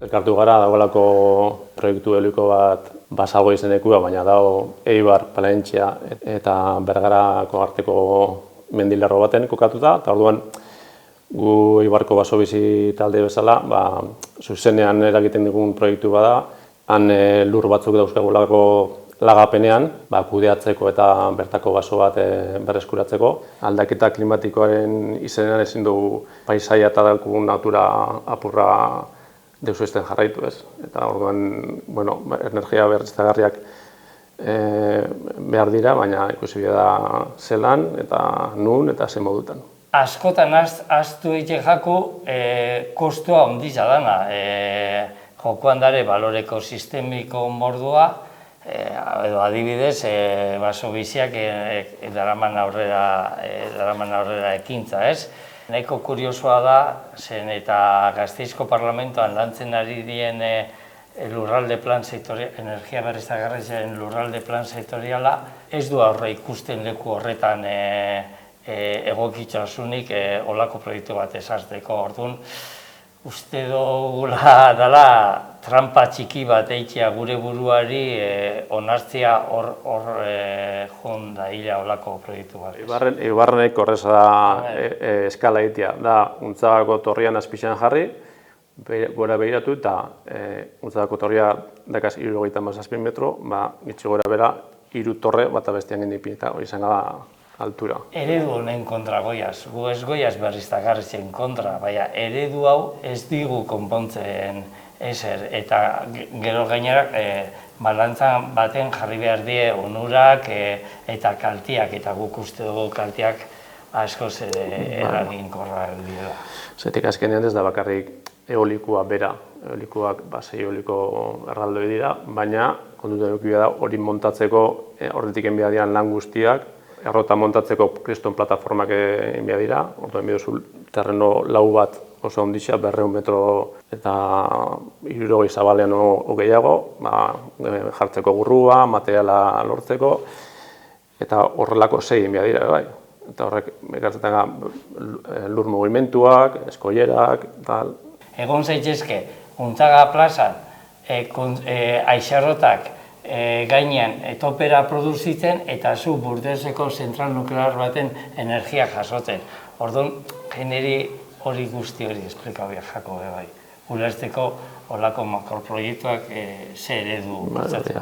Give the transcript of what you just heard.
Elkartu gara dagoelako proiektu eoliko bat Basago izenekua, baina dago Eibar, Palentzia eta Bergarako arteko mendilerro baten kokatuta, eta orduan gu Eibarko basobizi talde bezala, zuzenean eragiten digun proiektu bada, han lur batzuk dauzkagulako lagapenean, kudeatzeko eta bertako baso bat berreskuratzeko. Aldaketa klimatikoaren izenean ezin dugu paisaia eta daukagun natura apurra deusezten jarraitu ez. Eta orduan, energia berriztagarriak behar dira, baina ikusi da zelan eta nun eta zen modutan. Askotan aztu egite jaku kostua ondiza dana. Jokoan dare baloreko sistemiko mordua, edo adibidez, basobiziak daraman aurrera ekintza, ez? Nahiko kuriosoa da, zen eta Gasteizko Parlamentoan lantzen ari dien lurralde plan sektoriala, energia berriztagarrien lurralde plan sektoriala, ez du aurre ikusten leku horretan egokitasunik olako proiektu bat ezartzeko. Orduan, uste dugula dela trampa txiki bat eitzea gure buruari onartzea hor joan da hila olako proiektu bat. Eibarrenek horreza da eskala egitea. Da, Untzagako torrian azpixan jarri, gora behiratu eta Untzagako torria dakaz 77 metro, gitxi gora bera 3 torre bat abestian gendipin eta hori izan da altura. Eredu honen kontra goiaz, gu ez goiaz berriztagarrien kontra, baina eredu hau ez digu konpontzen ezer, eta gero gainerak balantzan baten jarri behar die onurak eta kaltiak, eta guk uste dugu kaltiak askoz eraginkorra dira. Zetik azkenean ez da bakarrik eolikoa bera, eolikoak 6 eoliko erraldoi dira, baina kontutan edukibia da hori montatzeko horretik enbia dian lan guztiak, errota montatzeko kriston plataformak enbia dira, orduan biduzu terreno lau bat oso onditxa, 200 metro eta 60 zabalean gehiago, jartzeko gurrua, materiala lortzeko, eta horrelako 6 enbia dira, bai. Eta horrek ekartzetan lur mugimenduak, eskoierak, tal. Egon zaitezke, Untzaga plazan, aixarrotak gainean topera produzitzen eta zu Burdeseko zentral nuklear baten energia jasotzen. Orduan, generi hori guzti hori esplikabiak jako bai. Ulertzeko olako makroproiektuak zer eredu bultzatzen.